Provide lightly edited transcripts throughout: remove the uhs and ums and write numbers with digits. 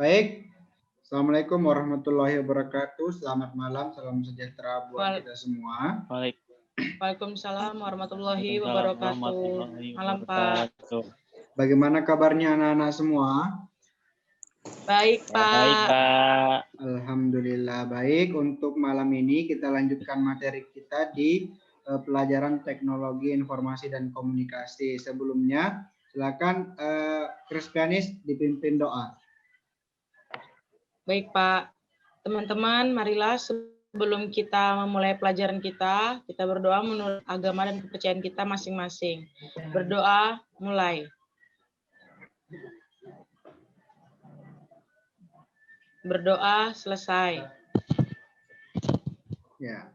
Baik. Assalamualaikum warahmatullahi wabarakatuh. Selamat malam, salam sejahtera buat kita semua. Waalaikumsalam warahmatullahi wabarakatuh. Malam Pak. Bagaimana kabarnya anak-anak semua? Baik Pak. Baik Pak. Alhamdulillah baik. Untuk malam ini kita lanjutkan materi kita di pelajaran teknologi informasi dan komunikasi. Sebelumnya silakan Kristianis dipimpin doa. Baik Pak. Teman-teman, marilah sebelum kita memulai pelajaran kita berdoa menurut agama dan kepercayaan kita masing-masing. Berdoa, mulai. Berdoa, selesai. Ya.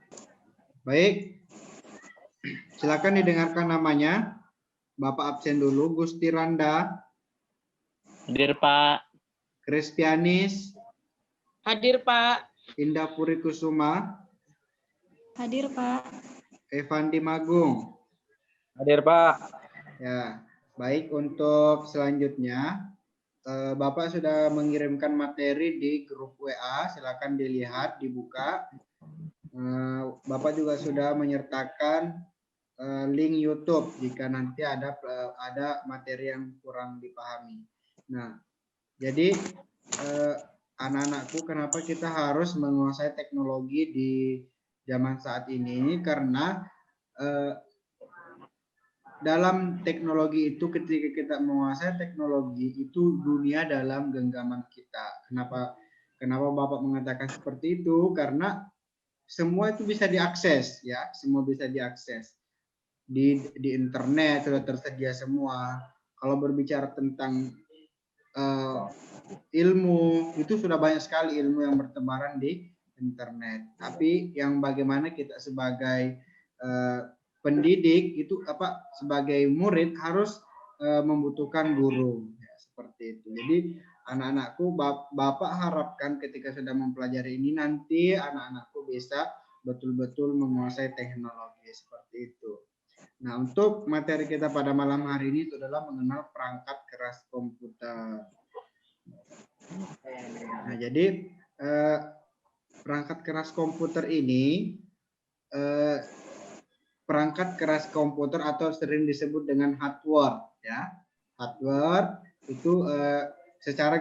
Baik. Silakan didengarkan namanya. Bapak absen dulu. Gusti Randa. Hadir Pak. Kristianis. Hadir Pak. Indah Puri Kusuma. Hadir Pak. Evandi Magung. Hadir Pak. Ya, baik. Untuk selanjutnya, Bapak sudah mengirimkan materi di grup WA. Silakan dilihat, dibuka. Bapak juga sudah menyertakan link YouTube jika nanti ada materi yang kurang dipahami. Nah, jadi anak-anakku, kenapa kita harus menguasai teknologi di zaman saat ini? Karena dalam teknologi itu, ketika kita menguasai teknologi itu, dunia dalam genggaman kita. Kenapa Bapak mengatakan seperti itu? Karena semua itu bisa diakses, ya, semua bisa diakses di internet, sudah tersedia semua. Kalau berbicara tentang ilmu, itu sudah banyak sekali ilmu yang bertebaran di internet. Tapi yang bagaimana kita sebagai pendidik itu sebagai murid harus membutuhkan guru, ya, seperti itu. Jadi anak-anakku, Bapak harapkan ketika sudah mempelajari ini nanti anak-anakku bisa betul-betul menguasai teknologi seperti itu. Nah, untuk materi kita pada malam hari ini itu adalah mengenal perangkat keras komputer. Nah, jadi perangkat keras komputer ini, perangkat keras komputer atau sering disebut dengan hardware, ya. Hardware itu secara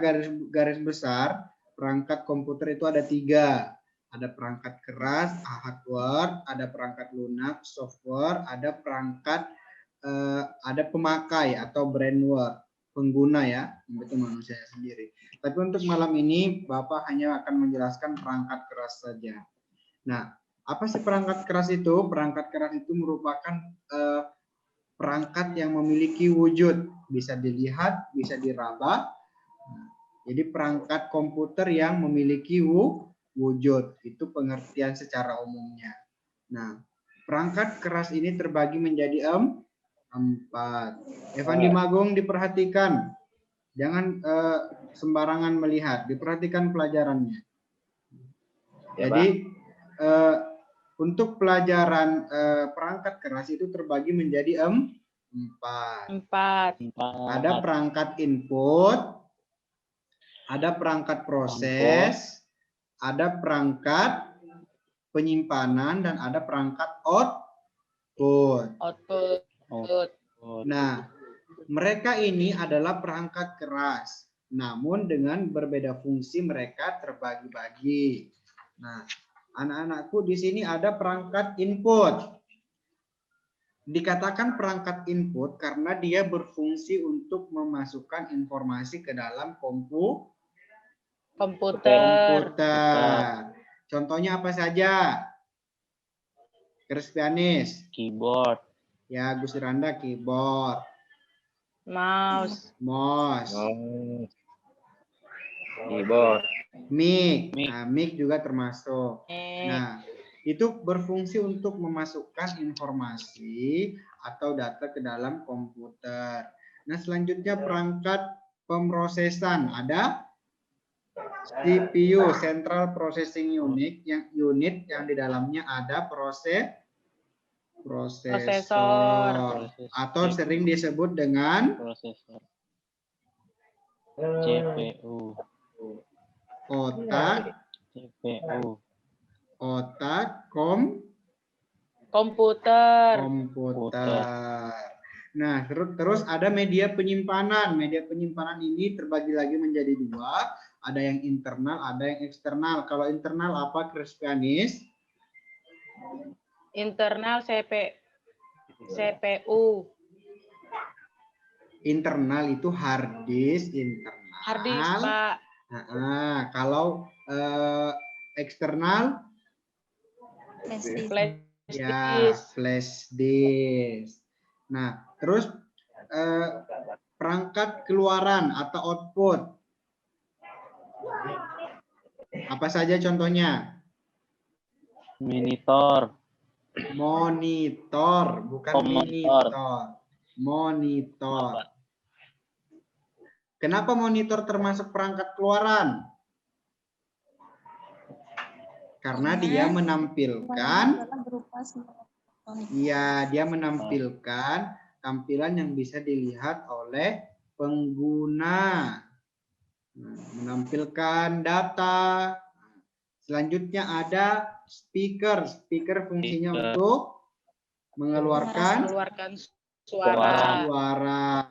garis besar perangkat komputer itu ada 3. Ada perangkat keras, hardware, ada perangkat lunak, software, ada perangkat ada pemakai atau brainware, pengguna, ya, itu manusia sendiri. Tapi untuk malam ini Bapak hanya akan menjelaskan perangkat keras saja. Nah, apa sih perangkat keras itu? Perangkat keras itu merupakan perangkat yang memiliki wujud, bisa dilihat, bisa diraba. Jadi perangkat komputer yang memiliki wujud, itu pengertian secara umumnya. Nah, perangkat keras ini terbagi menjadi 4. Evandi Magung, diperhatikan, jangan sembarangan melihat, diperhatikan pelajarannya. Ya, jadi untuk pelajaran perangkat keras itu terbagi menjadi 4. Ada perangkat input, ada perangkat proses, ada perangkat penyimpanan, dan ada perangkat output. Nah, mereka ini adalah perangkat keras, namun dengan berbeda fungsi mereka terbagi-bagi. Nah, anak-anakku, di sini ada perangkat input. Dikatakan perangkat input karena dia berfungsi untuk memasukkan informasi ke dalam komputer. Contohnya apa saja? Kristianis. Keyboard. Ya, Gus Randa, keyboard. Mouse. Keyboard. Mic. Nah, mic juga termasuk. Nah, itu berfungsi untuk memasukkan informasi atau data ke dalam komputer. Nah, selanjutnya perangkat pemrosesan. Ada CPU, Central Processing Unit, yang di dalamnya ada prosesor atau sering disebut dengan CPU. Otak, CPU. otak, Komputer. komputer. Nah, terus ada media penyimpanan. Media penyimpanan ini terbagi lagi menjadi dua. Ada yang internal, ada yang eksternal. Kalau internal apa, Krispianis? Internal CPU. Internal itu hard disk internal. Hard disk, Pak. Nah, kalau eksternal, Flash disk. Flash ya disk. flash disk. Nah, terus perangkat keluaran atau output. Apa saja contohnya? Monitor. Monitor, bukan Monitor. monitor. Monitor. Kenapa monitor termasuk perangkat keluaran? Karena dia menampilkan, Adalah berupa sinyal elektronik. ya dia menampilkan tampilan yang bisa dilihat oleh pengguna. Nah, menampilkan data. Selanjutnya ada speaker. Speaker fungsinya untuk mengeluarkan suara.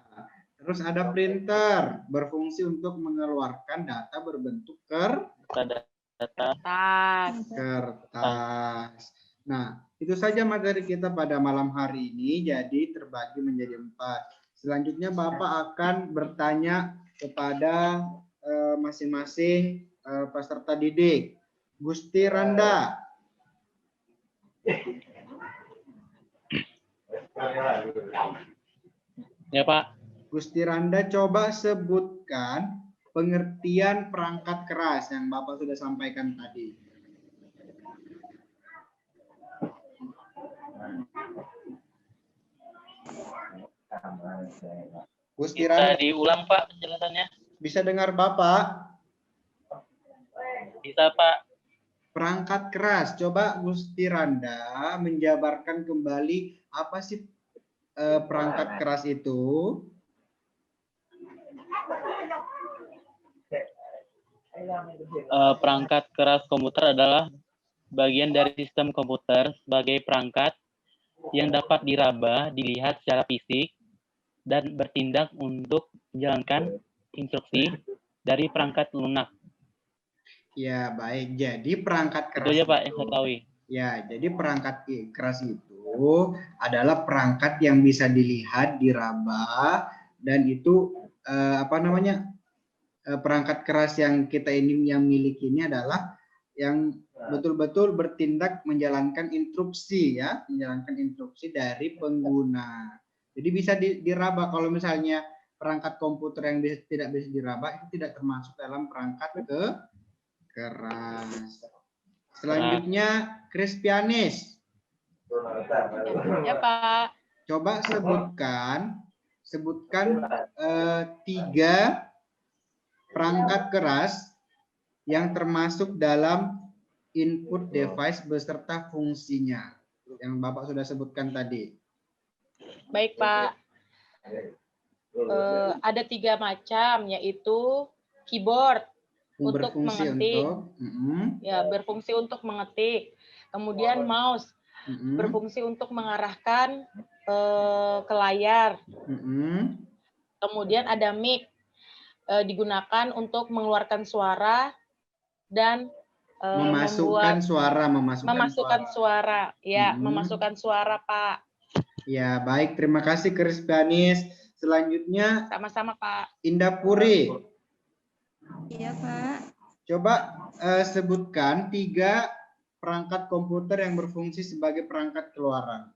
Terus ada printer, berfungsi untuk mengeluarkan data berbentuk kertas. Nah, itu saja materi kita pada malam hari ini. Jadi terbagi menjadi 4. Selanjutnya Bapak akan bertanya kepada masing-masing peserta didik. Gusti Randa. Ya, Pak. Gusti Randa, coba sebutkan pengertian perangkat keras yang Bapak sudah sampaikan tadi. Gusti Randa, Bisa diulang, Pak, penjelasannya? bisa dengar Bapak? Bisa, Pak. Perangkat keras, coba Gusti Randa menjabarkan kembali apa sih perangkat keras itu? Perangkat keras komputer adalah bagian dari sistem komputer sebagai perangkat yang dapat diraba, dilihat secara fisik, dan bertindak untuk menjalankan instruksi dari perangkat lunak. Ya, baik. Jadi perangkat keras Itu aja, Pak, yang itu, saya tahu. ya, jadi perangkat keras itu adalah perangkat yang bisa dilihat, diraba, dan itu perangkat keras yang kita ini yang miliki ini adalah yang betul-betul bertindak menjalankan instruksi, ya, menjalankan instruksi dari pengguna. Jadi bisa diraba. Kalau misalnya perangkat komputer yang tidak bisa diraba itu tidak termasuk dalam perangkat keras. Selanjutnya Krispianis. Ya, Pak. Coba sebutkan 3 perangkat keras yang termasuk dalam input device beserta fungsinya yang Bapak sudah sebutkan tadi. Baik, Pak. Ada 3 macam, yaitu keyboard untuk mengetik. Berfungsi untuk mengetik. Kemudian mouse berfungsi untuk mengarahkan ke layar. Kemudian ada mic digunakan untuk mengeluarkan suara dan memasukkan suara. Ya, memasukkan suara, Pak. Ya, baik. Terima kasih Krispianis. Selanjutnya Sama-sama, Pak. Indah Puri. Iya, Pak. Coba sebutkan 3 perangkat komputer yang berfungsi sebagai perangkat keluaran.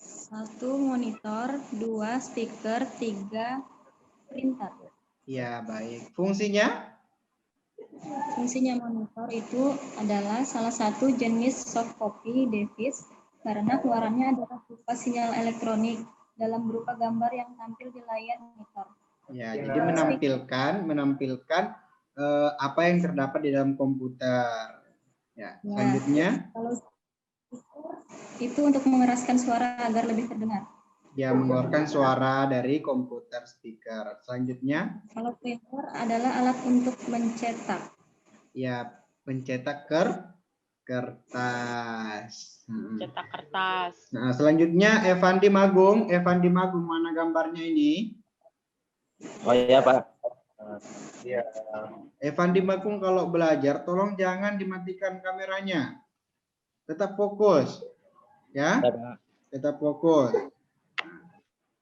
1 monitor, 2 speaker, 3 printer. Ya, baik. Fungsinya? Fungsinya monitor itu adalah salah satu jenis soft copy device karena keluarannya adalah berupa sinyal elektronik dalam berupa gambar yang tampil di layar monitor. Ya, jadi menampilkan apa yang terdapat di dalam komputer. Ya, selanjutnya. Kalau itu untuk mengeraskan suara agar lebih terdengar. Ya, mengeluarkan suara dari komputer speaker. Selanjutnya, Kalau printer adalah alat untuk mencetak. ya pencetak kertas. Cetak kertas. Nah, selanjutnya Evandi Magung. Evandi Magung, mana gambarnya ini? Oh iya Pak. Evandi Magung kalau belajar, tolong jangan dimatikan kameranya. Tetap fokus. Ya, Ya, Pak. tetap fokus.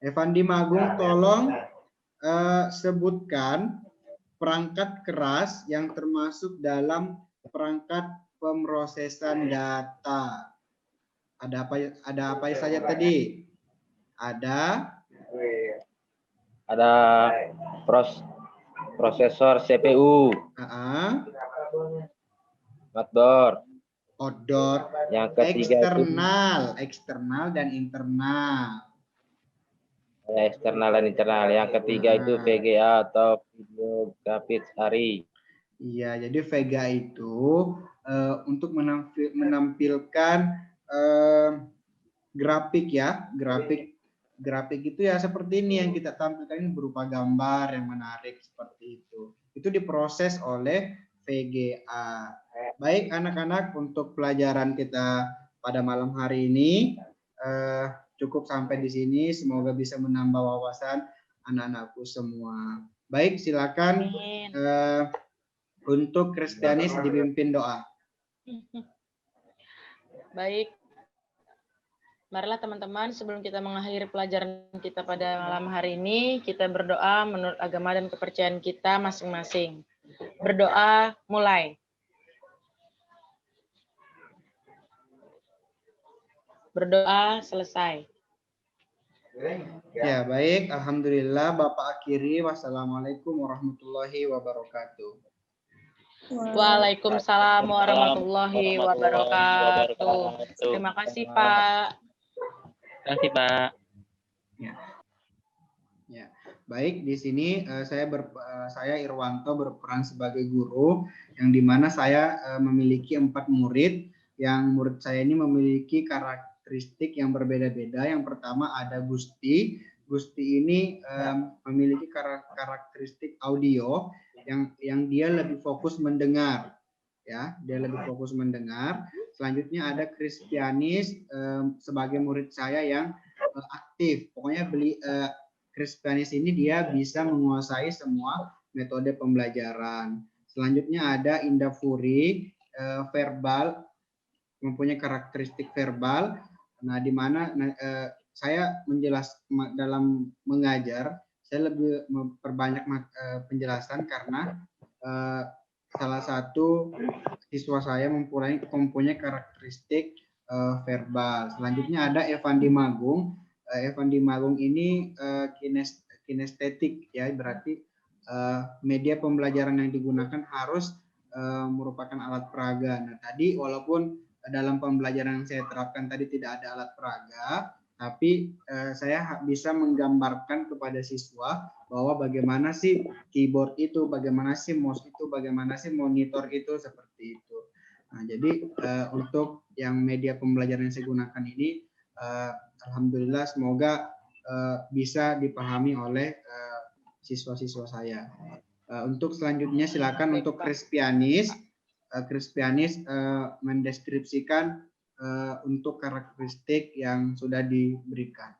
Evandi Magung, tolong sebutkan perangkat keras yang termasuk dalam perangkat pemrosesan data. Ada apa saja tadi? Ada prosesor CPU, motherboard. outdoor, Yang ketiga itu eksternal dan internal. eksternal dan internal. Yang ketiga itu VGA atau video grafis ARRI. Iya, jadi VGA itu untuk menampilkan grafik ya, grafik itu ya seperti ini yang kita tampilkan ini berupa gambar yang menarik seperti itu. Itu diproses oleh VGA. Baik anak-anak, untuk pelajaran kita pada malam hari ini cukup sampai di sini. Semoga bisa menambah wawasan anak-anakku semua. Baik, silakan untuk Kristianis dipimpin doa. Baik. Marilah teman-teman, sebelum kita mengakhiri pelajaran kita pada malam hari ini, kita berdoa menurut agama dan kepercayaan kita masing-masing. Berdoa mulai. Berdoa selesai. Ya, baik. Alhamdulillah, Bapak akhiri. Wassalamualaikum warahmatullahi wabarakatuh. Waalaikumsalam warahmatullahi wabarakatuh. Terima kasih, Pak. Terima kasih, Pak. Ya, baik. Di sini saya Irwanto berperan sebagai guru, yang dimana saya memiliki 4 murid. Yang murid saya ini memiliki karakteristik yang berbeda-beda. Yang pertama ada Gusti. Gusti ini memiliki karakteristik audio yang dia lebih fokus mendengar. Ya, dia lebih fokus mendengar. Selanjutnya ada Kristianis sebagai murid saya yang aktif. Pokoknya Kristianis ini dia bisa menguasai semua metode pembelajaran. Selanjutnya ada Indah Furi, verbal, mempunyai karakteristik verbal. Nah, di mana saya dalam mengajar, saya lebih memperbanyak penjelasan karena salah satu siswa saya mempunyai karakteristik verbal. Selanjutnya ada Evandi Magung. Evandi Magung ini kinestetik, ya, berarti media pembelajaran yang digunakan harus merupakan alat peraga. Nah, tadi walaupun dalam pembelajaran yang saya terapkan tadi tidak ada alat peraga, tapi saya bisa menggambarkan kepada siswa bahwa bagaimana sih keyboard itu, bagaimana sih mouse itu, bagaimana sih monitor itu, seperti itu. Nah, jadi untuk yang media pembelajaran yang saya gunakan ini, alhamdulillah semoga bisa dipahami oleh siswa-siswa saya. Untuk selanjutnya silakan untuk Kristianis. Kristianis mendeskripsikan untuk karakteristik yang sudah diberikan.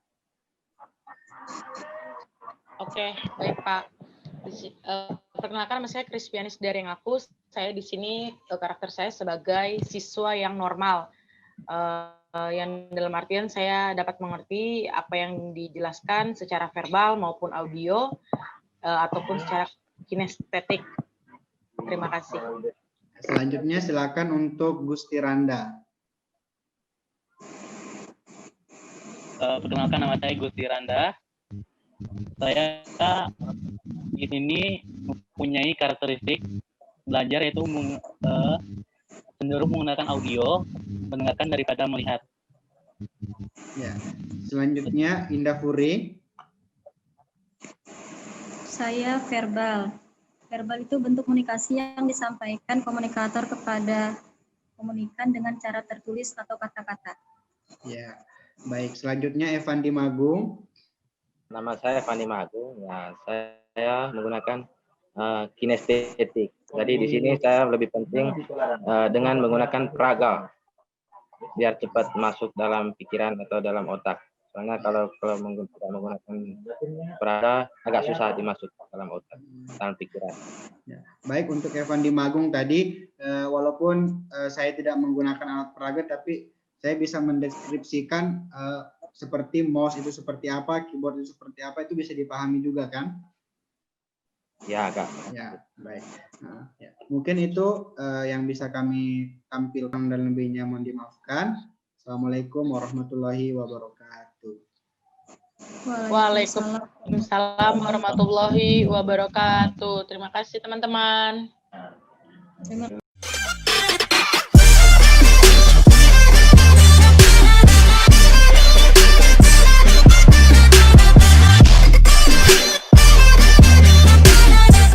Oke, baik Pak. Perkenalkan, nama saya Kristianis dari Ngaku. Saya di sini karakter saya sebagai siswa yang normal. Yang dalam artian saya dapat mengerti apa yang dijelaskan secara verbal maupun audio ataupun secara kinestetik. Terima kasih. Selanjutnya silakan untuk Gusti Randa. Perkenalkan, nama saya Gusti Randa. Saya di sini mempunyai karakteristik belajar yaitu cenderung menggunakan audio, mendengarkan daripada melihat. Ya. Selanjutnya Indah Furi. Saya verbal. Verbal itu bentuk komunikasi yang disampaikan komunikator kepada komunikan dengan cara tertulis atau kata-kata. Ya. Baik, selanjutnya Evan Dimagung. Nama saya Fani Magung. Ya, saya menggunakan kinestetik. Jadi di sini saya lebih penting dengan menggunakan praga biar cepat masuk dalam pikiran atau dalam otak. Soalnya kalau menggunakan praga agak susah dimasuk dalam otak, dalam pikiran. Ya. Baik, untuk Evan Dimagung tadi, walaupun saya tidak menggunakan alat peraga, tapi saya bisa mendeskripsikan seperti mouse itu seperti apa, keyboard itu seperti apa, itu bisa dipahami juga kan? Ya, agak. Ya, baik. Nah, ya. Mungkin itu yang bisa kami tampilkan dan lebihnya mohon dimaafkan. Assalamualaikum warahmatullahi wabarakatuh. Waalaikumsalam warahmatullahi wabarakatuh. Terima kasih teman-teman. Terima